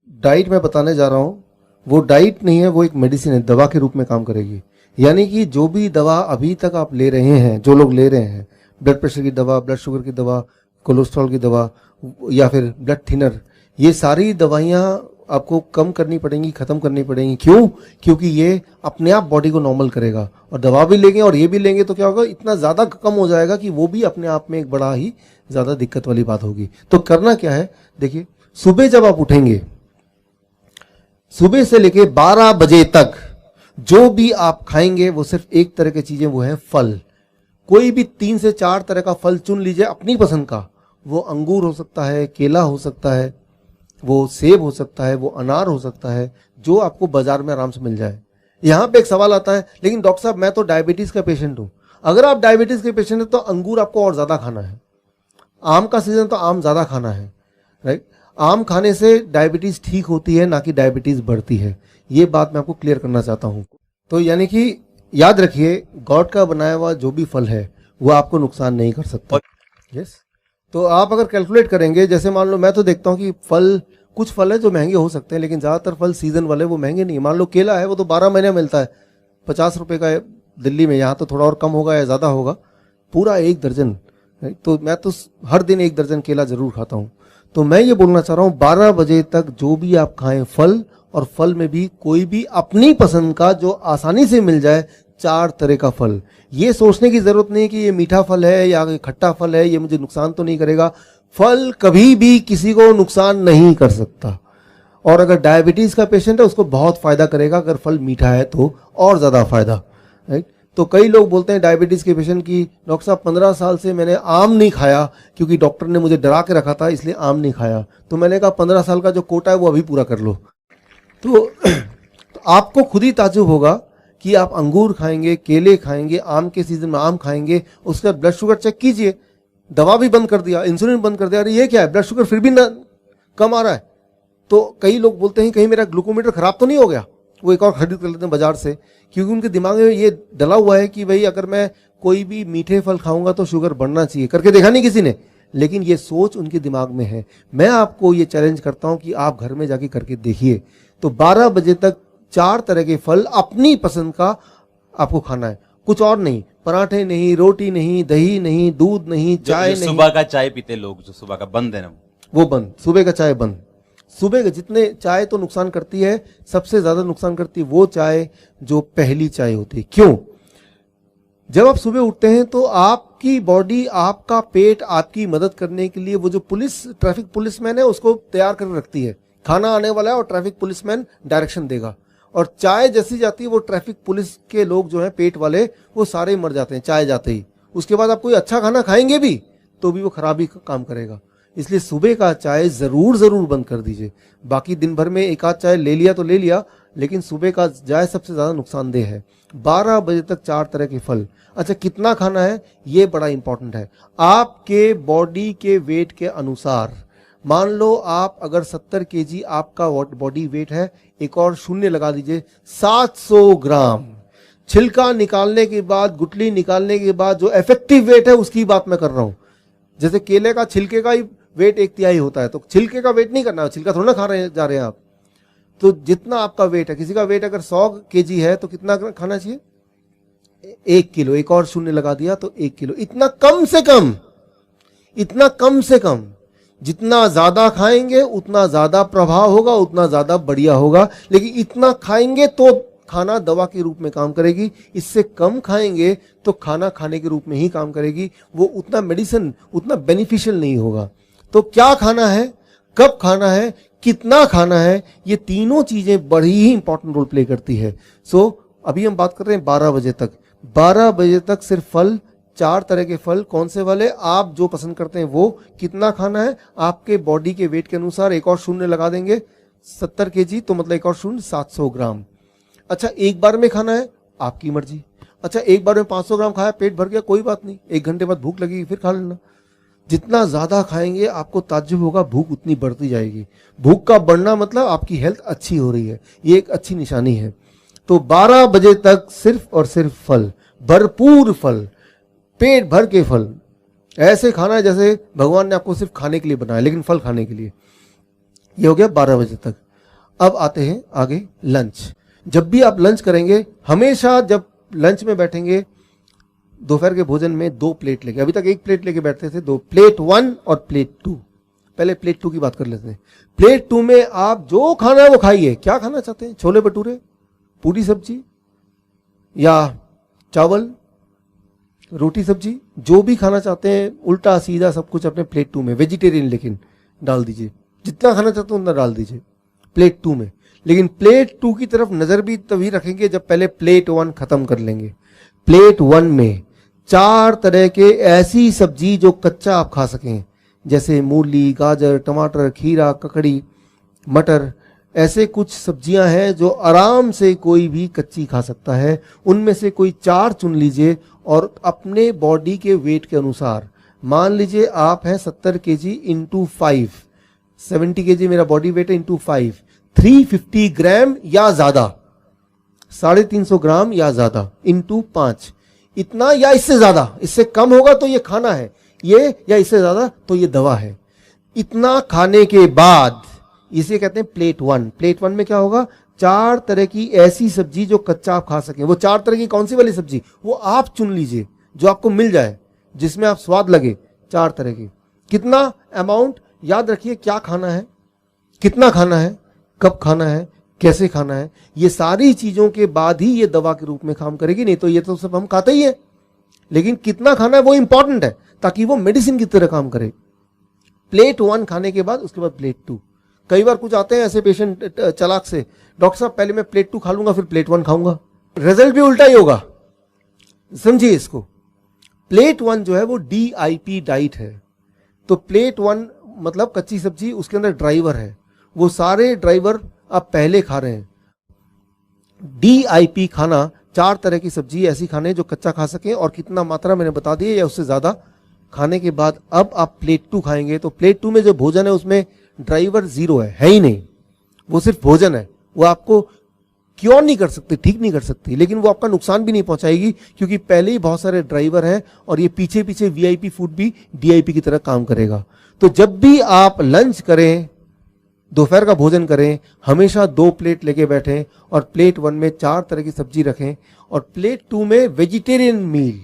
Diet मैं बताने जा रहा हूँ, वो डाइट नहीं है, वो एक मेडिसिन है, दवा के रूप में काम करेगी। यानी कि जो भी दवा अभी तक आप ले रहे हैं, जो लोग ले रहे हैं, ब्लड प्रेशर की दवा, ब्लड शुगर की दवा, कोलेस्ट्रॉल की दवा या फिर ब्लड थिनर, ये सारी दवाइयाँ आपको कम करनी पड़ेंगी, ख़त्म करनी पड़ेंगी। क्यों? क्योंकि ये अपने आप बॉडी को नॉर्मल करेगा। और दवा भी लेंगे और ये भी लेंगे तो क्या होगा, इतना ज़्यादा कम हो जाएगा कि वो भी अपने आप में एक बड़ा ही ज़्यादा दिक्कत वाली बात होगी। तो करना क्या है, देखिए, सुबह जब आप उठेंगे, सुबह से लेके 12 बजे तक जो भी आप खाएंगे वो सिर्फ एक तरह की चीजें, वो है फल। कोई भी 3 से 4 तरह का फल चुन लीजिए अपनी पसंद का। वो अंगूर हो सकता है, केला हो सकता है, वो सेब हो सकता है, वो अनार हो सकता है, जो आपको बाजार में आराम से मिल जाए। यहाँ पे एक सवाल आता है, लेकिन डॉक्टर साहब मैं तो डायबिटीज का पेशेंट हूँ। अगर आप डायबिटीज के पेशेंट हैं तो अंगूर आपको और ज्यादा खाना है। आम का सीजन तो आम ज्यादा खाना है, राइट। आम खाने से डायबिटीज ठीक होती है, ना कि डायबिटीज बढ़ती है। ये बात मैं आपको क्लियर करना चाहता हूँ। तो यानी कि याद रखिए, गॉड का बनाया हुआ जो भी फल है वो आपको नुकसान नहीं कर सकता। यस। तो आप अगर कैलकुलेट करेंगे, जैसे मान लो, मैं तो देखता हूँ कि फल, कुछ फल है जो महंगे हो सकते हैं, लेकिन ज़्यादातर फल सीजन वाले वो महंगे नहीं। मान लो केला है, वो तो 12 महीने मिलता है, 50 रुपये का है दिल्ली में। यहाँ तो थोड़ा और कम होगा या ज़्यादा होगा, पूरा 1 दर्जन। तो मैं तो हर दिन 1 दर्जन केला जरूर खाता हूँ। तो मैं ये बोलना चाह रहा हूँ, 12 बजे तक जो भी आप खाएं फल, और फल में भी कोई भी अपनी पसंद का जो आसानी से मिल जाए, 4 तरह का फल। ये सोचने की जरूरत नहीं कि ये मीठा फल है या खट्टा फल है, ये मुझे नुकसान तो नहीं करेगा। फल कभी भी किसी को नुकसान नहीं कर सकता। और अगर डायबिटीज का पेशेंट है उसको बहुत फायदा करेगा, अगर फल मीठा है तो और ज्यादा फायदा, राइट। तो कई लोग बोलते हैं डायबिटीज के पेशेंट की, डॉक्टर साहब 15 साल से मैंने आम नहीं खाया क्योंकि डॉक्टर ने मुझे डरा के रखा था, इसलिए आम नहीं खाया। तो मैंने कहा 15 साल का जो कोटा है वो अभी पूरा कर लो। तो आपको खुद ही ताज्जुब होगा कि आप अंगूर खाएंगे, केले खाएंगे, आम के सीजन में आम खाएंगे, उसका ब्लड शुगर चेक कीजिए, दवा भी बंद कर दिया, इंसुलिन बंद कर दिया, अरे ये क्या है, ब्लड शुगर फिर भी ना कम आ रहा है। तो कई लोग बोलते हैं कहीं मेरा ग्लूकोमीटर खराब तो नहीं हो गया, वो एक और खरीद कर लेते हैं बाजार से, क्योंकि उनके दिमाग में ये डला हुआ है कि भाई अगर मैं कोई भी मीठे फल खाऊंगा तो शुगर बढ़ना चाहिए। करके देखा नहीं किसी ने, लेकिन ये सोच उनके दिमाग में है। मैं आपको ये चैलेंज करता हूं कि आप घर में जाके करके देखिए। तो 12 बजे तक 4 तरह के फल अपनी पसंद का आपको खाना है, कुछ और नहीं। पराठे नहीं, रोटी नहीं, दही नहीं, दूध नहीं, चाय नहीं। सुबह का चाय पीते लोग, जो सुबह का बंद है ना, वो बंद। सुबह का चाय बंद। सुबह के जितने चाय तो नुकसान करती है, सबसे ज्यादा नुकसान करती है वो चाय जो पहली चाय होती है। क्यों? जब आप सुबह उठते हैं तो आपकी बॉडी, आपका पेट आपकी मदद करने के लिए, वो जो ट्रैफिक पुलिसमैन है उसको तैयार कर रखती है। खाना आने वाला है और ट्रैफिक पुलिसमैन डायरेक्शन देगा। और चाय जैसी जाती है, वो ट्रैफिक पुलिस के लोग जो हैं पेट वाले, वो सारे मर जाते हैं चाय जाते ही। उसके बाद आप कोई अच्छा खाना खाएंगे भी तो भी वो खराब ही काम करेगा। इसलिए सुबह का चाय जरूर बंद कर दीजिए। बाकी दिन भर में एक आध चाय ले लिया तो ले लिया, लेकिन सुबह का चाय सबसे ज्यादा नुकसानदेह है। 12 बजे तक 4 तरह के फल। अच्छा, कितना खाना है ये बड़ा इंपॉर्टेंट है। आपके बॉडी के वेट के अनुसार, मान लो आप अगर 70 केजी आपका बॉडी वेट है, एक और शून्य लगा दीजिए, 700 ग्राम। छिलका निकालने के बाद, गुठली निकालने के बाद जो इफेक्टिव वेट है उसकी बात मैं कर रहा हूं। जैसे केले का छिलके का ही वेट 1/3 होता है, तो छिलके का वेट नहीं करना, छिलका थोड़ा ना खा रहे जा रहे हैं आप। तो जितना आपका वेट है, किसी का वेट अगर 100 केजी है तो कितना खाना चाहिए? 1 किलो। एक और शून्य लगा दिया तो 1 किलो। इतना कम से कम, इतना कम से कम। जितना ज्यादा खाएंगे उतना ज्यादा प्रभाव होगा, उतना ज्यादा बढ़िया होगा। लेकिन इतना खाएंगे तो खाना दवा के रूप में काम करेगी, इससे कम खाएंगे तो खाना खाने के रूप में ही काम करेगी, वो उतना मेडिसिन, उतना बेनिफिशियल नहीं होगा। तो क्या खाना है, कब खाना है, कितना खाना है, ये तीनों चीजें बड़ी ही इंपॉर्टेंट रोल प्ले करती है। सो अभी हम बात कर रहे हैं 12 बजे तक। 12 बजे तक सिर्फ फल, 4 तरह के फल। कौन से वाले? आप जो पसंद करते हैं वो। कितना खाना है? आपके बॉडी के वेट के अनुसार एक और शून्य लगा देंगे। 70 केजी तो मतलब एक और शून्य 700 ग्राम। अच्छा, एक बार में खाना है, आपकी मर्जी। अच्छा, एक बार में 500 ग्राम खाया, पेट भर गया, कोई बात नहीं, 1 घंटे बाद भूख लगेगी फिर खा लेना। जितना ज्यादा खाएंगे आपको ताज्जुब होगा, भूख उतनी बढ़ती जाएगी। भूख का बढ़ना मतलब आपकी हेल्थ अच्छी हो रही है, ये एक अच्छी निशानी है। तो 12 बजे तक सिर्फ और सिर्फ फल, भरपूर फल, पेट भर के फल। ऐसे खाना है जैसे भगवान ने आपको सिर्फ खाने के लिए बनाया, लेकिन फल खाने के लिए। ये हो गया 12 बजे तक। अब आते हैं आगे लंच। जब भी आप लंच करेंगे, हमेशा जब लंच में बैठेंगे, दोपहर के भोजन में 2 प्लेट लेके, अभी तक 1 प्लेट लेके बैठते थे, 2 प्लेट 1 और प्लेट 2। पहले प्लेट 2 की बात कर लेते हैं। प्लेट 2 में आप जो खाना है वो खाइए। क्या खाना चाहते हैं? छोले भटूरे, पूरी सब्जी या चावल, रोटी सब्जी, जो भी खाना चाहते हैं उल्टा सीधा सब कुछ अपने प्लेट 2 में, वेजिटेरियन लेकिन डाल दीजिए। जितना खाना चाहते हो उतना डाल दीजिए प्लेट 2 में। लेकिन प्लेट 2 की तरफ नजर भी तभी रखेंगे जब पहले प्लेट 1 खत्म कर लेंगे। प्लेट 1 में 4 तरह के ऐसी सब्जी जो कच्चा आप खा सकें, जैसे मूली, गाजर, टमाटर, खीरा, ककड़ी, मटर, ऐसे कुछ सब्जियां हैं जो आराम से कोई भी कच्ची खा सकता है। उनमें से कोई 4 चुन लीजिए और अपने बॉडी के वेट के अनुसार, मान लीजिए आप हैं 70 केजी इंटू 5, 70 केजी मेरा बॉडी वेट है इंटू 5, 350 ग्राम या ज्यादा, 350 ग्राम या ज्यादा इंटू 5, इतना या इससे ज्यादा। इससे कम होगा तो ये खाना है ये, या इससे ज्यादा तो ये दवा है। इतना खाने के बाद इसे कहते हैं प्लेट 1। प्लेट 1 में क्या होगा? 4 तरह की ऐसी सब्जी जो कच्चा आप खा सकें। वो 4 तरह की कौन सी वाली सब्जी? वो आप चुन लीजिए जो आपको मिल जाए, जिसमें आप स्वाद लगे। 4 तरह की। कितना अमाउंट? याद रखिए क्या खाना है, कितना खाना है, कब खाना है, कैसे खाना है। ये सारी चीजों के बाद ही ये दवा के रूप में काम करेगी, नहीं तो ये तो सब हम खाते ही है। लेकिन कितना खाना है वो इंपॉर्टेंट है, ताकि वो मेडिसिन की तरह काम करे। प्लेट 1 खाने के बाद उसके बाद प्लेट 2। कई बार कुछ आते हैं ऐसे पेशेंट चालाक से, डॉक्टर साहब पहले मैं प्लेट 2 खा लूंगा फिर प्लेट 1 खाऊंगा। रिजल्ट भी उल्टा ही होगा, समझिए इसको। प्लेट 1 जो है वो DIP डाइट है। तो प्लेट 1 मतलब कच्ची सब्जी, उसके अंदर ड्राइवर है, वो सारे ड्राइवर आप पहले खा रहे हैं। DIP खाना 4 तरह की सब्जी ऐसी खाने जो कच्चा खा सकें, और कितना मात्रा मैंने बता दी है, या उससे ज्यादा खाने के बाद अब आप प्लेट 2 खाएंगे। तो प्लेट 2 में जो भोजन है उसमें ड्राइवर 0 है ही नहीं, वो सिर्फ भोजन है। वो आपको क्योर नहीं कर सकती, ठीक नहीं कर सकती, लेकिन वो आपका नुकसान भी नहीं पहुंचाएगी, क्योंकि पहले ही बहुत सारे ड्राइवर हैं और ये पीछे पीछे VIP फूड भी DIP की तरह काम करेगा। तो जब भी आप लंच करें, दोपहर का भोजन करें, हमेशा 2 प्लेट लेके बैठें और प्लेट 1 में 4 तरह की सब्जी रखें, और प्लेट 2 में वेजिटेरियन मील,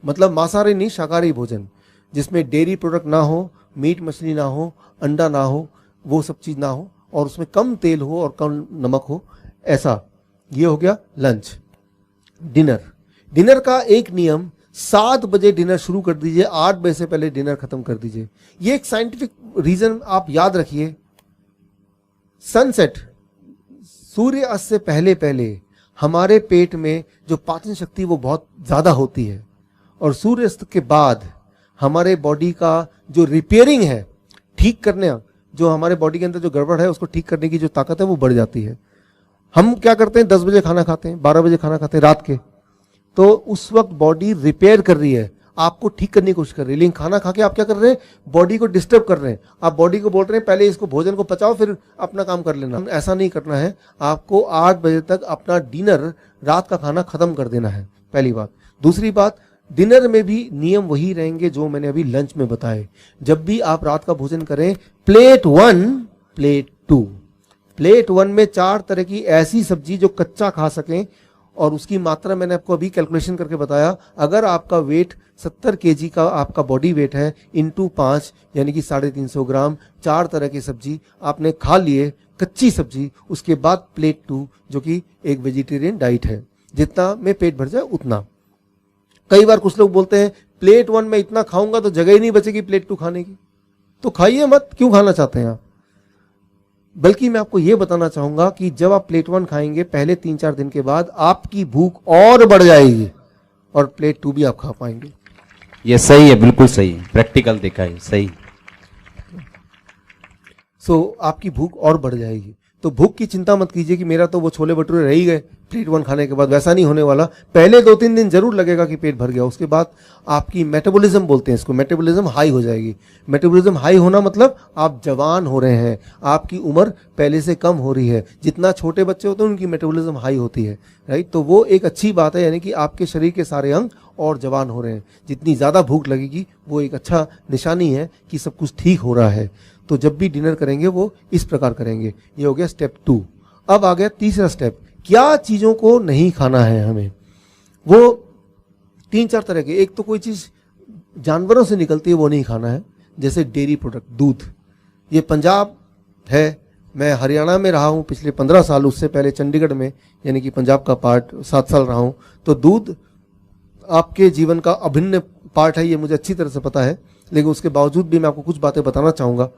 मतलब मांसाहारी नहीं शाकाहारी भोजन, जिसमें डेयरी प्रोडक्ट ना हो, मीट मछली ना हो, अंडा ना हो, वो सब चीज ना हो, और उसमें कम तेल हो और कम नमक हो, ऐसा। ये हो गया लंच। डिनर का एक नियम, 7 बजे डिनर शुरू कर दीजिए, 8 बजे से पहले डिनर खत्म कर दीजिए। ये एक साइंटिफिक रीजन आप याद रखिए। सनसेट, सूर्य अस्त से पहले पहले हमारे पेट में जो पाचन शक्ति वो बहुत ज्यादा होती है, और सूर्यास्त के बाद हमारे बॉडी का जो रिपेयरिंग है, ठीक करने, जो हमारे बॉडी के अंदर जो गड़बड़ है उसको ठीक करने की जो ताकत है वो बढ़ जाती है। हम क्या करते हैं, 10 बजे खाना खाते हैं, 12 बजे खाना खाते हैं रात के, तो उस वक्त बॉडी रिपेयर कर रही है, आपको ठीक करने की कोशिश कर रही है। लेकिन खाना खा के आप क्या कर रहे हैं, बॉडी को डिस्टर्ब कर रहे हैं। आप बॉडी को बोल रहे हैं पहले इसको भोजन को पचाओ फिर अपना काम कर लेना। ऐसा नहीं करना है, आपको 8 बजे तक अपना डिनर, रात का खाना खत्म कर देना है, पहली बात। दूसरी बात, डिनर में भी नियम वही रहेंगे जो मैंने अभी लंच में बताए। जब भी आप रात का भोजन करें, प्लेट 1, प्लेट 2। प्लेट 1 में 4 तरह की ऐसी सब्जी जो कच्चा खा सकें, और उसकी मात्रा मैंने आपको अभी कैलकुलेशन करके बताया। अगर आपका वेट 70 केजी का आपका बॉडी वेट है, इंटू 5 यानी कि 350 ग्राम, 4 तरह की सब्जी आपने खा लिए, कच्ची सब्जी, उसके बाद प्लेट 2 जो कि एक वेजिटेरियन डाइट है, जितना में पेट भर जाए उतना। कई बार कुछ लोग बोलते हैं प्लेट 1 में इतना खाऊंगा तो जगह ही नहीं बचेगी प्लेट 2 खाने की, तो खाइए मत, क्यों खाना चाहते हैं आप। बल्कि मैं आपको यह बताना चाहूंगा कि जब आप प्लेट 1 खाएंगे, पहले 3-4 दिन के बाद आपकी भूख और बढ़ जाएगी और प्लेट 2 भी आप खा पाएंगे। ये सही है, बिल्कुल सही है, प्रैक्टिकल देखा है, सही। आपकी भूख और बढ़ जाएगी। तो भूख की चिंता मत कीजिए कि मेरा तो वो छोले भटूरे रह ही गए प्लेट 1 खाने के बाद, वैसा नहीं होने वाला। पहले 2-3 दिन जरूर लगेगा कि पेट भर गया, उसके बाद आपकी मेटाबॉलिज्म बोलते हैं इसको, मेटाबॉलिज्म हाई हो जाएगी। मेटाबॉलिज्म हाई होना मतलब आप जवान हो रहे हैं, आपकी उम्र पहले से कम हो रही है। जितना छोटे बच्चे होते हैं उनकी मेटाबॉलिज्म हाई होती है, राइट। तो वो एक अच्छी बात है, यानी कि आपके शरीर के सारे अंग और जवान हो रहे हैं। जितनी ज्यादा भूख लगेगी वो एक अच्छा निशानी है कि सब कुछ ठीक हो रहा है। तो जब भी डिनर करेंगे वो इस प्रकार करेंगे। ये हो गया स्टेप 2। अब आ गया तीसरा स्टेप, क्या चीजों को नहीं खाना है हमें। वो 3-4 तरह के, एक तो कोई चीज जानवरों से निकलती है वो नहीं खाना है, जैसे डेयरी प्रोडक्ट, दूध। ये पंजाब है, मैं हरियाणा में रहा हूं पिछले 15 साल, उससे पहले चंडीगढ़ में यानी कि पंजाब का पार्ट 7 साल रहा हूं। तो दूध आपके जीवन का अभिन्न पार्ट है, ये मुझे अच्छी तरह से पता है, लेकिन उसके बावजूद भी मैं आपको कुछ बातें बताना चाहूंगा।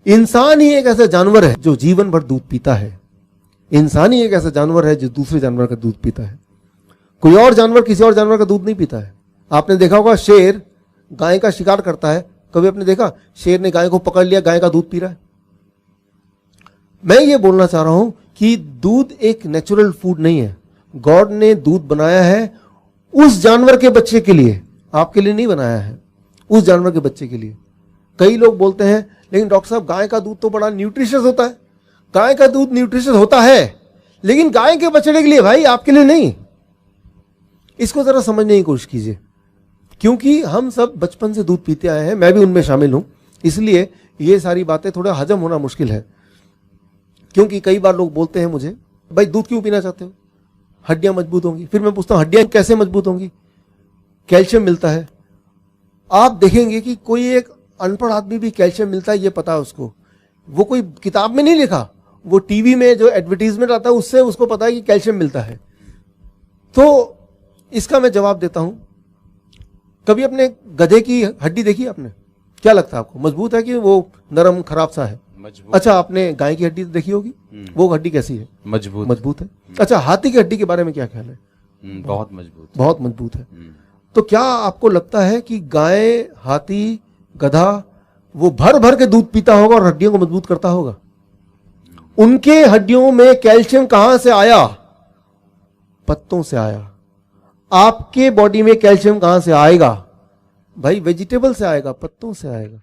इंसान ही एक ऐसा जानवर है जो जीवन भर दूध पीता है। इंसान ही एक ऐसा जानवर है जो दूसरे जानवर का दूध पीता है। कोई और जानवर किसी और जानवर का दूध नहीं पीता है। आपने देखा होगा शेर गाय का शिकार करता है, कभी आपने देखा शेर ने गाय को पकड़ लिया, गाय का दूध पी रहा है? मैं ये बोलना चाह रहा हूं कि दूध एक नेचुरल फूड नहीं है। गॉड ने दूध बनाया है उस जानवर के बच्चे के लिए, आपके लिए नहीं बनाया है, उस जानवर के बच्चे के लिए। कई लोग बोलते हैं लेकिन डॉक्टर साहब गाय का दूध तो बड़ा न्यूट्रिशियस होता है। गाय का दूध न्यूट्रिशियस होता है, लेकिन गाय के बछड़े के लिए भाई, आपके लिए नहीं। इसको जरा समझने की कोशिश कीजिए, क्योंकि हम सब बचपन से दूध पीते आए हैं, मैं भी उनमें शामिल हूं, इसलिए ये सारी बातें थोड़ा हजम होना मुश्किल है। क्योंकि कई बार लोग बोलते हैं मुझे, भाई दूध क्यों पीना चाहते हो, हड्डियां मजबूत होंगी। फिर मैं पूछता हूं हड्डियां कैसे मजबूत होंगी? कैल्शियम मिलता है। आप देखेंगे कि कोई एक अनपढ़ आदमी भी कैल्शियम मिलता है ये पता है उसको, वो कोई किताब में नहीं लिखा, वो टीवी में जो एडवर्टीजमेंट आता है उससे उसको पता है कि कैल्शियम मिलता है। तो इसका मैं जवाब देता हूं, कभी अपने गधे की हड्डी देखी आपने? क्या लगता है आपको, मजबूत है कि वो नरम खराब सा है? मजबूत। अच्छा, आपने गाय की हड्डी देखी होगी, वो हड्डी कैसी है? मजबूत। मजबूत है। अच्छा, हाथी की हड्डी के बारे में क्या ख्याल है? बहुत मजबूत। बहुत मजबूत है। तो क्या आपको लगता है कि गाय, हाथी, गधा वो भर भर के दूध पीता होगा और हड्डियों को मजबूत करता होगा? उनके हड्डियों में कैल्शियम कहां से आया? पत्तों से आया। आपके बॉडी में कैल्शियम कहां से आएगा? भाई वेजिटेबल से आएगा, पत्तों से आएगा।